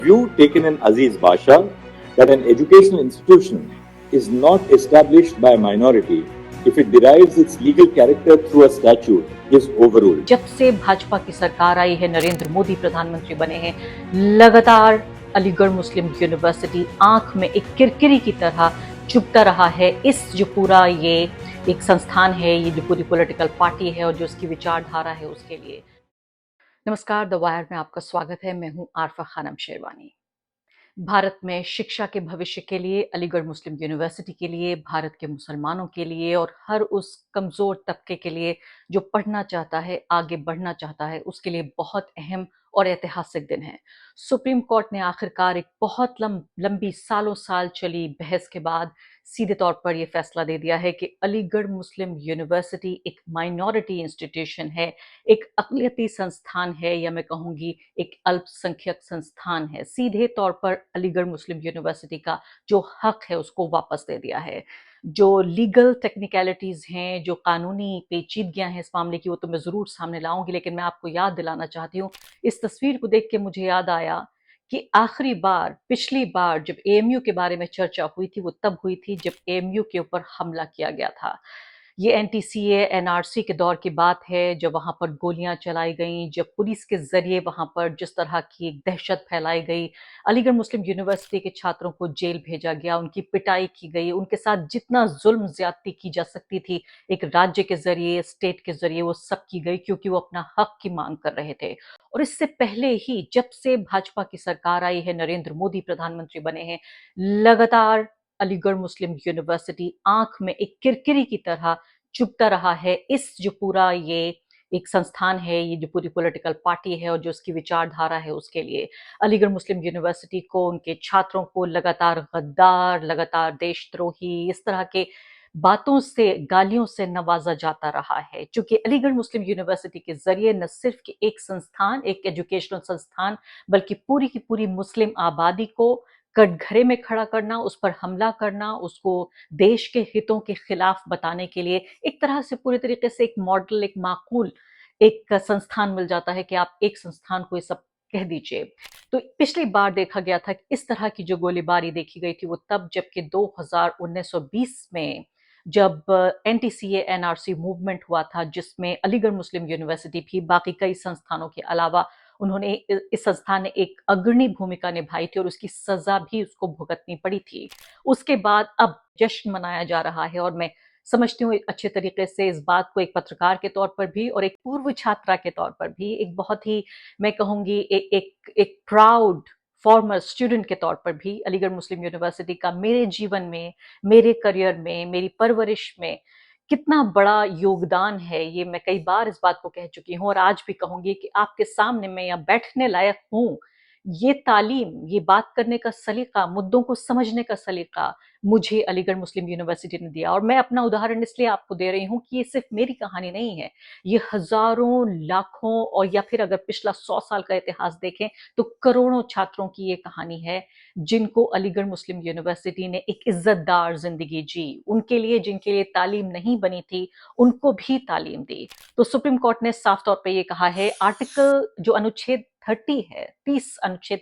view taken in Aziz Basha that an educational institution is not established by a minority if it derives its legal character through a statute is overruled. जब से भाजपा की सरकार आई है, नरेंद्र मोदी प्रधानमंत्री बने हैं, लगातार अलीगढ़ मुस्लिम यूनिवर्सिटी आंख में एक किरकिरी की तरह चुभता रहा है। इस जो पूरा ये एक संस्थान है, ये जो पूरी पॉलिटिकल पार्टी है और जो उसकी विचारधारा है उसके लिए। नमस्कार, द वायर में आपका स्वागत है। मैं हूं आरफा खानम शेरवानी। भारत में शिक्षा के भविष्य के लिए, अलीगढ़ मुस्लिम यूनिवर्सिटी के लिए, भारत के मुसलमानों के लिए और हर उस कमज़ोर तबके के लिए जो पढ़ना चाहता है, आगे बढ़ना चाहता है, उसके लिए बहुत अहम और ऐतिहासिक दिन है। सुप्रीम कोर्ट ने आखिरकार एक बहुत लंबी सालों साल चली बहस के बाद सीधे तौर पर यह फैसला दे दिया है कि अलीगढ़ मुस्लिम यूनिवर्सिटी एक माइनॉरिटी इंस्टीट्यूशन है, एक अक़लियती संस्थान है, या मैं कहूँगी एक अल्पसंख्यक संस्थान है। सीधे तौर पर अलीगढ़ मुस्लिम यूनिवर्सिटी का जो हक है उसको वापस दे दिया है। जो लीगल टेक्निकलिटीज़ हैं, जो कानूनी पेचीदगियाँ हैं इस मामले की, वो तो मैं ज़रूर सामने लाऊँगी, लेकिन मैं आपको याद दिलाना चाहती हूँ, इस तस्वीर को देख के मुझे याद आया कि आखिरी बार, पिछली बार जब एएमयू के बारे में चर्चा हुई थी, वो तब हुई थी जब एएमयू के ऊपर हमला किया गया था। ये एनटीसीए एनआरसी के दौर की बात है, जब वहाँ पर गोलियां चलाई गईं, जब पुलिस के ज़रिए वहाँ पर जिस तरह की एक दहशत फैलाई गई, अलीगढ़ मुस्लिम यूनिवर्सिटी के छात्रों को जेल भेजा गया, उनकी पिटाई की गई, उनके साथ जितना जुल्म ज़्यादती की जा सकती थी एक राज्य के ज़रिए, स्टेट के ज़रिए, वो सब की गई क्योंकि वो अपना हक की मांग कर रहे थे। और इससे पहले ही जब से भाजपा की सरकार आई है, नरेंद्र मोदी प्रधानमंत्री बने हैं, लगातार अलीगढ़ मुस्लिम यूनिवर्सिटी आंख में एक किरकिरी की तरह चुभता रहा है। इस जो पूरा ये एक संस्थान है, ये जो पूरी पॉलिटिकल पार्टी है और जो उसकी विचारधारा है उसके लिए। अलीगढ़ मुस्लिम यूनिवर्सिटी को, उनके छात्रों को लगातार गद्दार, लगातार देशद्रोही, इस तरह के बातों से, गालियों से नवाजा जाता रहा है। चूंकि अलीगढ़ मुस्लिम यूनिवर्सिटी के जरिए न सिर्फ कि एक संस्थान, एक एजुकेशनल संस्थान, बल्कि पूरी की पूरी मुस्लिम आबादी को कटघरे में खड़ा करना, उस पर हमला करना, उसको देश के हितों के खिलाफ बताने के लिए एक तरह से पूरी तरीके से एक मॉडल, एक माकूल एक संस्थान मिल जाता है कि आप एक संस्थान को ये सब कह दीजिए। तो पिछली बार देखा गया था कि इस तरह की जो गोलीबारी देखी गई थी वो तब, जबकि 2019-20 में जब एनटीसीए एनआरसी मूवमेंट हुआ था, जिसमें अलीगढ़ मुस्लिम यूनिवर्सिटी भी बाकी कई संस्थानों के अलावा उन्होंने, इस संस्थान ने एक अग्रणी भूमिका निभाई थी और उसकी सजा भी उसको भुगतनी पड़ी थी। उसके बाद अब जश्न मनाया जा रहा है और मैं समझती हूँ अच्छे तरीके से इस बात को एक पत्रकार के तौर पर भी और एक पूर्व छात्रा के तौर पर भी, एक बहुत ही, मैं कहूँगी एक प्राउड फॉर्मर स्टूडेंट के तौर पर भी, अलीगढ़ मुस्लिम यूनिवर्सिटी का मेरे जीवन में, मेरे करियर में, मेरी परवरिश में कितना बड़ा योगदान है, ये मैं कई बार इस बात को कह चुकी हूँ और आज भी कहूंगी कि आपके सामने मैं यहाँ बैठने लायक हूँ। ये तालीम, ये बात करने का सलीका, मुद्दों को समझने का सलीका मुझे अलीगढ़ मुस्लिम यूनिवर्सिटी ने दिया। और मैं अपना उदाहरण इसलिए आपको दे रही हूँ कि ये सिर्फ मेरी कहानी नहीं है, ये हजारों, लाखों और या फिर अगर पिछला 100 साल का इतिहास देखें तो करोड़ों छात्रों की ये कहानी है, जिनको अलीगढ़ मुस्लिम यूनिवर्सिटी ने एक इज्जतदार जिंदगी जी, उनके लिए, जिनके लिए तालीम नहीं बनी थी, उनको भी तालीम दी। तो सुप्रीम कोर्ट ने साफ तौर पर यह कहा है, आर्टिकल जो अनुच्छेद 30 है, 30 अनुच्छेद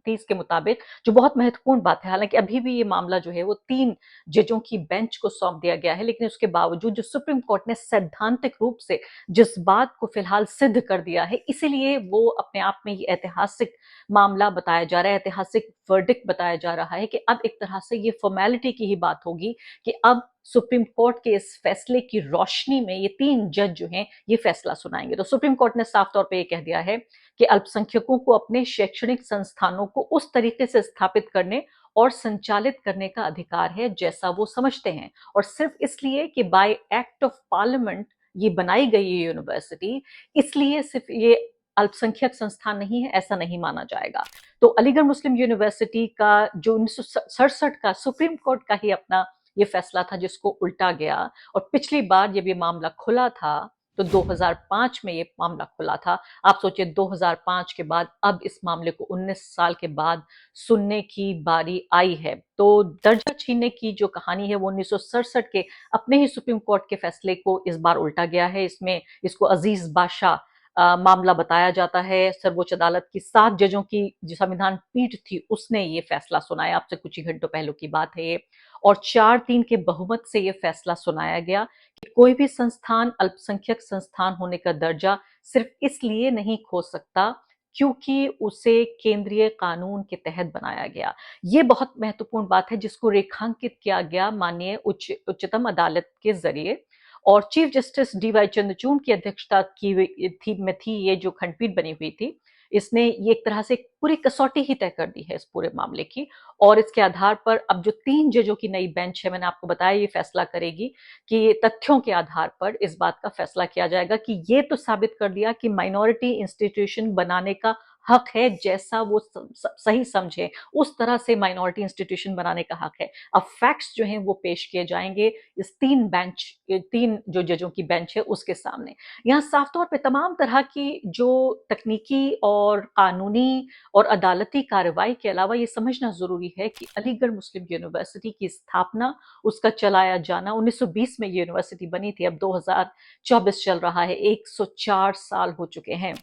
30 के मुताबिक, जो बहुत महत्वपूर्ण बात है, हालांकि अभी भी ये मामला जो है वो 3 जजों की बेंच को सौंप दिया गया है, लेकिन उसके बावजूद जो सुप्रीम कोर्ट ने सैद्धांतिक रूप से जिस बात को फिलहाल सिद्ध कर दिया है, इसीलिए वो अपने आप में ये ऐतिहासिक मामला बताया जा रहा है, ऐतिहासिक वर्डिक्ट बताया जा रहा है कि अब एक तरह से ये फॉर्मेलिटी की ही बात होगी कि अब सुप्रीम कोर्ट के इस फैसले की रोशनी में ये 3 जज जो हैं ये फैसला सुनाएंगे। तो सुप्रीम कोर्ट ने साफ तौर पे ये कह दिया है कि अल्पसंख्यकों को अपने शैक्षणिक संस्थानों को उस तरीके से स्थापित करने और संचालित करने का अधिकार है जैसा वो समझते हैं, और सिर्फ इसलिए कि बाय एक्ट ऑफ पार्लियामेंट ये बनाई गई है यूनिवर्सिटी, इसलिए सिर्फ ये अल्पसंख्यक संस्थान नहीं है, ऐसा नहीं माना जाएगा। तो अलीगढ़ मुस्लिम यूनिवर्सिटी का जो 1967 का सुप्रीम कोर्ट का ही अपना ये फैसला था जिसको उल्टा गया, और पिछली बार जब ये मामला खुला था तो 2005 में ये मामला खुला था। आप सोचिए 2005 के बाद अब इस मामले को 19 साल के बाद सुनने की बारी आई है। तो दर्जा छीनने की जो कहानी है वो 1967 के अपने ही सुप्रीम कोर्ट के फैसले को इस बार उल्टा गया है। इसमें इसको अजीज बादशाह मामला बताया जाता है। सर्वोच्च अदालत की 7 जजों की जो संविधान पीठ थी, उसने ये फैसला सुनाया। अब से कुछ ही घंटों पहले की बात है ये। और 4-3 के बहुमत से ये फैसला सुनाया गया कि कोई भी संस्थान अल्पसंख्यक संस्थान होने का दर्जा सिर्फ इसलिए नहीं खो सकता क्योंकि उसे केंद्रीय कानून के तहत बनाया गया। ये बहुत महत्वपूर्ण बात है जिसको रेखांकित किया गया माननीय उच्चतम अदालत के जरिए। और chief justice D Y Chandrachud की अध्यक्षता थी ये जो खंडपीठ बनी हुई थी। इसने ये एक तरह से पूरी कसौटी ही तय कर दी है इस पूरे मामले की। और इसके आधार पर अब जो 3 जजों की नई बेंच है, मैंने आपको बताया, ये फैसला करेगी कि तथ्यों के आधार पर इस बात का फैसला किया जाएगा कि ये तो साबित कर दिया कि माइनॉरिटी इंस्टीट्यूशन बनाने का हक है, जैसा वो सही समझे उस तरह से माइनॉरिटी इंस्टीट्यूशन बनाने का हक है। अब फैक्ट्स जो हैं वो पेश किए जाएंगे इस 3 जो जजों की बेंच है उसके सामने। यहाँ साफ तौर पे तमाम तरह की जो तकनीकी और कानूनी और अदालती कार्रवाई के अलावा ये समझना जरूरी है कि अलीगढ़ मुस्लिम यूनिवर्सिटी की स्थापना, उसका चलाया जाना, 1920 में यूनिवर्सिटी बनी थी, अब 2024 चल रहा है, 104 साल हो चुके हैं।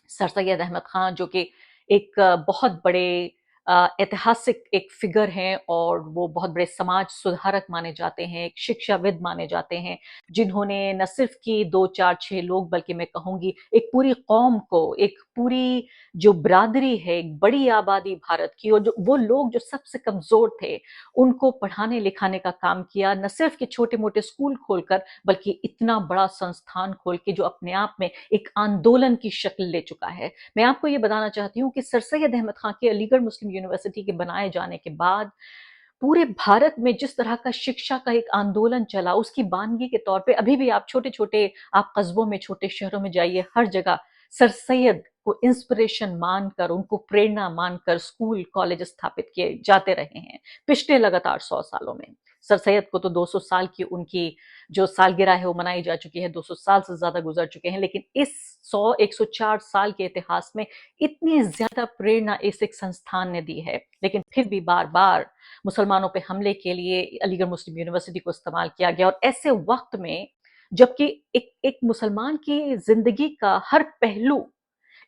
सर सैयद अहमद खान जो कि एक बहुत बड़े ऐतिहासिक एक फिगर हैं और वो बहुत बड़े समाज सुधारक माने जाते हैं, एक शिक्षाविद माने जाते हैं, जिन्होंने न सिर्फ कि 2 4 6 लोग बल्कि मैं कहूंगी एक पूरी कौम को, एक पूरी जो बिरादरी है, एक बड़ी आबादी भारत की, और जो वो लोग जो सबसे कमजोर थे उनको पढ़ाने लिखाने का काम किया, न सिर्फ कि छोटे मोटे स्कूल खोलकर बल्कि इतना बड़ा संस्थान खोल के जो अपने आप में एक आंदोलन की शक्ल ले चुका है। मैं आपको ये बताना चाहती हूँ कि सर सैयद अहमद खान के अलीगढ़ मुस्लिम यूनिवर्सिटी के बनाए जाने के बाद पूरे भारत में जिस तरह का शिक्षा का एक आंदोलन चला, उसकी बानगी के तौर पे अभी भी आप छोटे छोटे आप कस्बों में, छोटे शहरों में जाइए, हर जगह सर सैयद को इंस्पिरेशन मानकर, उनको प्रेरणा मानकर स्कूल कॉलेज स्थापित किए जाते रहे हैं पिछले लगातार 100 सालों में। सर सैयद को तो 200 साल की उनकी जो सालगिरह है वो मनाई जा चुकी है, 200 साल से ज्यादा गुजर चुके हैं, लेकिन इस 104 साल के इतिहास में इतनी ज्यादा प्रेरणा इस एक संस्थान ने दी है। लेकिन फिर भी बार बार मुसलमानों पे हमले के लिए अलीगढ़ मुस्लिम यूनिवर्सिटी को इस्तेमाल किया गया। और ऐसे वक्त में जबकि एक मुसलमान की जिंदगी का हर पहलू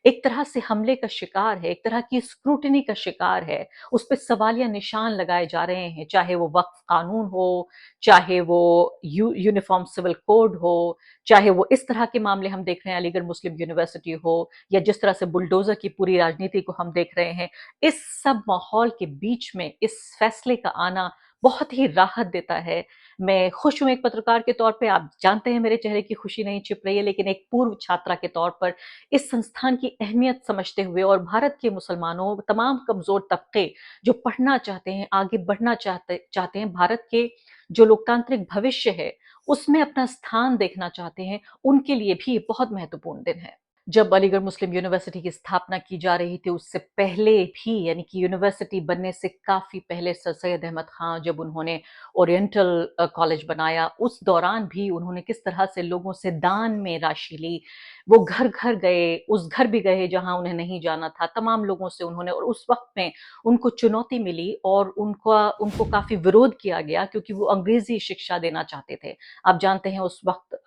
एक तरह से हमले का शिकार है, एक तरह की स्क्रूटनी का शिकार है, उस पर सवालिया निशान लगाए जा रहे हैं, चाहे वो वक्फ कानून हो, चाहे वो यूनिफॉर्म सिविल कोड हो, चाहे वो इस तरह के मामले हम देख रहे हैं अलीगढ़ मुस्लिम यूनिवर्सिटी हो, या जिस तरह से बुलडोजर की पूरी राजनीति को हम देख रहे हैं। इस सब माहौल के बीच में इस फैसले का आना बहुत ही राहत देता है। मैं खुश हूं एक पत्रकार के तौर पे, आप जानते हैं मेरे चेहरे की खुशी नहीं छिप रही है, लेकिन एक पूर्व छात्रा के तौर पर इस संस्थान की अहमियत समझते हुए और भारत के मुसलमानों, तमाम कमजोर तबके जो पढ़ना चाहते हैं, आगे बढ़ना चाहते हैं, भारत के जो लोकतांत्रिक भविष्य है उसमें अपना स्थान देखना चाहते हैं, उनके लिए भी ये बहुत महत्वपूर्ण दिन है। जब अलीगढ़ मुस्लिम यूनिवर्सिटी की स्थापना की जा रही थी उससे पहले भी, यानी कि यूनिवर्सिटी बनने से काफी पहले, सर सैयद अहमद खान जब उन्होंने ओरिएंटल कॉलेज बनाया, उस दौरान भी उन्होंने किस तरह से लोगों से दान में राशि ली। वो घर घर गए, उस घर भी गए जहां उन्हें नहीं जाना था, तमाम लोगों से उन्होंने, और उस वक्त में उनको चुनौती मिली और उनको काफी विरोध किया गया क्योंकि वो अंग्रेजी शिक्षा देना चाहते थे। आप जानते हैं उस वक्त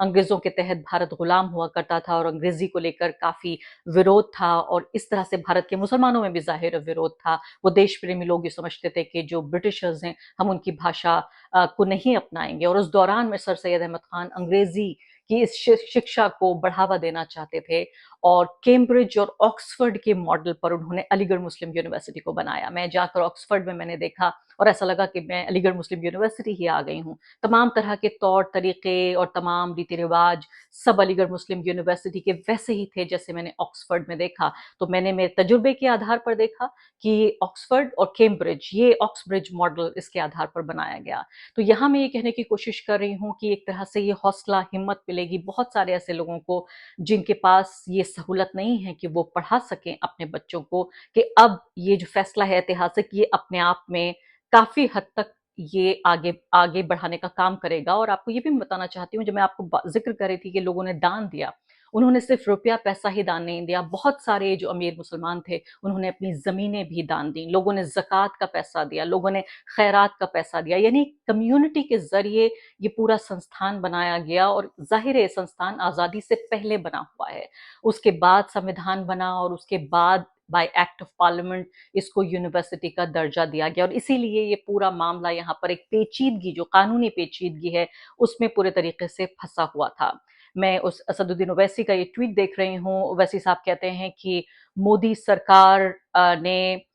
अंग्रेजों के तहत भारत गुलाम हुआ करता था और अंग्रेजी को लेकर काफी विरोध था, और इस तरह से भारत के मुसलमानों में भी जाहिर विरोध था। वो देश प्रेमी लोग ये समझते थे कि जो ब्रिटिशर्स हैं हम उनकी भाषा को नहीं अपनाएंगे, और उस दौरान में सर सैयद अहमद खान अंग्रेजी की इस शिक्षा को बढ़ावा देना चाहते थे, और कैम्ब्रिज और ऑक्सफोर्ड के मॉडल पर उन्होंने अलीगढ़ मुस्लिम यूनिवर्सिटी को बनाया। मैं जाकर ऑक्सफोर्ड में मैंने देखा और ऐसा लगा कि मैं अलीगढ़ मुस्लिम यूनिवर्सिटी ही आ गई हूँ। तमाम तरह के तौर तरीके और तमाम रीति रिवाज सब अलीगढ़ मुस्लिम यूनिवर्सिटी के वैसे ही थे जैसे मैंने ऑक्सफोर्ड में देखा। तो मैंने मेरे तजुर्बे के आधार पर देखा कि ऑक्सफोर्ड और कैम्ब्रिज, ये ऑक्सब्रिज मॉडल इसके आधार पर बनाया गया। तो यहाँ मैं ये कहने की कोशिश कर रही हूँ कि एक तरह से ये हौसला, हिम्मत मिलेगी बहुत सारे ऐसे लोगों को जिनके पास ये सहूलत नहीं है कि वो पढ़ा सकें अपने बच्चों को, कि अब ये जो फैसला है ऐतिहासिक, ये अपने आप में काफी हद तक ये आगे आगे बढ़ाने का काम करेगा। और आपको ये भी मैं बताना चाहती हूँ, जब मैं आपको जिक्र कर रही थी कि लोगों ने दान दिया, उन्होंने सिर्फ रुपया पैसा ही दान नहीं दिया, बहुत सारे जो अमीर मुसलमान थे उन्होंने अपनी ज़मीनें भी दान दी, लोगों ने ज़कात का पैसा दिया, लोगों ने खैरात का पैसा दिया। यानी कम्युनिटी के ज़रिए ये पूरा संस्थान बनाया गया और ज़ाहिर है संस्थान आज़ादी से पहले बना हुआ है। उसके बाद संविधान बना और उसके बाद बाय एक्ट ऑफ पार्लियामेंट इसको यूनिवर्सिटी का दर्जा दिया गया और इसीलिए ये पूरा मामला यहाँ पर एक पेचीदगी, जो कानूनी पेचीदगी है, उसमें पूरे तरीके से फंसा हुआ था। मैं उस असदुद्दीन ओवैसी का ये ट्वीट देख रही हूँ। ओवैसी साहब कहते हैं कि मोदी सरकार ने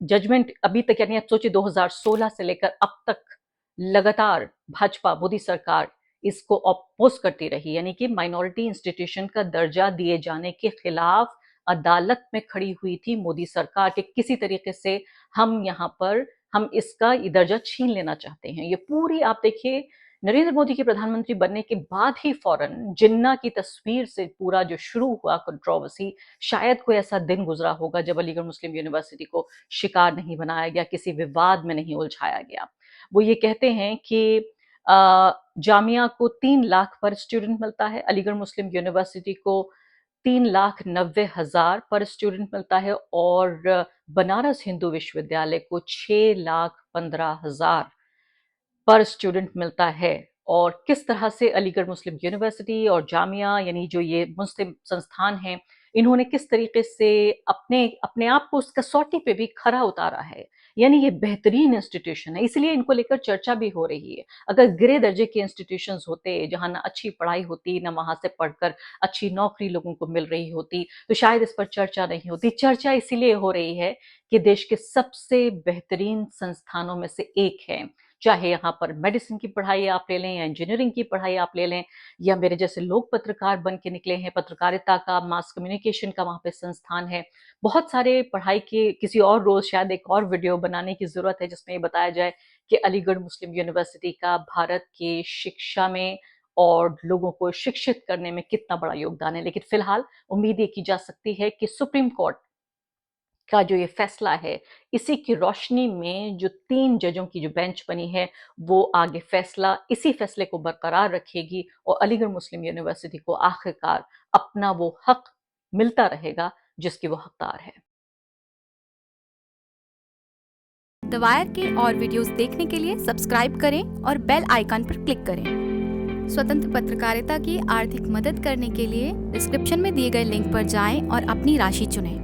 जजमेंट अभी तक, यानी आप सोचिए 2016 से लेकर अब तक लगातार भाजपा मोदी सरकार इसको अपोज करती रही, यानी कि माइनॉरिटी इंस्टीट्यूशन का दर्जा दिए जाने के खिलाफ अदालत में खड़ी हुई थी मोदी सरकार के किसी तरीके से हम इसका दर्जा छीन लेना चाहते हैं। ये पूरी आप देखिए नरेंद्र मोदी के प्रधानमंत्री बनने के बाद ही फौरन जिन्ना की तस्वीर से पूरा जो शुरू हुआ कंट्रोवर्सी, शायद कोई ऐसा दिन गुजरा होगा जब अलीगढ़ मुस्लिम यूनिवर्सिटी को शिकार नहीं बनाया गया, किसी विवाद में नहीं उलझाया गया। वो ये कहते हैं कि जामिया को 3 लाख पर स्टूडेंट मिलता है, अलीगढ़ मुस्लिम यूनिवर्सिटी को 3,90,000 पर स्टूडेंट मिलता है और बनारस हिंदू विश्वविद्यालय को 6,15,000 पर स्टूडेंट मिलता है। और किस तरह से अलीगढ़ मुस्लिम यूनिवर्सिटी और जामिया, यानी जो ये मुस्लिम संस्थान हैं, इन्होंने किस तरीके से अपने आप को उस कसौटी पे भी खरा उतारा है। यानी ये बेहतरीन इंस्टीट्यूशन है, इसलिए इनको लेकर चर्चा भी हो रही है। अगर गिरे दर्जे के इंस्टीट्यूशंस होते जहां ना अच्छी पढ़ाई होती, ना वहां से पढ़कर अच्छी नौकरी लोगों को मिल रही होती, तो शायद इस पर चर्चा नहीं होती। चर्चा इसीलिए हो रही है कि देश के सबसे बेहतरीन संस्थानों में से एक है। चाहे यहाँ पर मेडिसिन की पढ़ाई आप ले लें या इंजीनियरिंग की पढ़ाई आप ले लें, या मेरे जैसे लोग पत्रकार बन के निकले हैं, पत्रकारिता का, मास कम्युनिकेशन का वहाँ पे संस्थान है। बहुत सारे पढ़ाई के, किसी और रोज शायद एक और वीडियो बनाने की जरूरत है जिसमें ये बताया जाए कि अलीगढ़ मुस्लिम यूनिवर्सिटी का भारत की शिक्षा में और लोगों को शिक्षित करने में कितना बड़ा योगदान है। लेकिन फिलहाल उम्मीद ये की जा सकती है कि सुप्रीम कोर्ट का जो ये फैसला है, इसी की रोशनी में जो 3 जजों की जो बेंच बनी है, वो आगे इसी फैसले को बरकरार रखेगी और अलीगढ़ मुस्लिम यूनिवर्सिटी को आखिरकार अपना वो हक मिलता रहेगा जिसकी वो हकदार है। द वायर के और वीडियोस देखने के लिए सब्सक्राइब करें और बेल आइकन पर क्लिक करें। स्वतंत्र पत्रकारिता की आर्थिक मदद करने के लिए डिस्क्रिप्शन में दिए गए लिंक पर जाएं और अपनी राशि चुनें।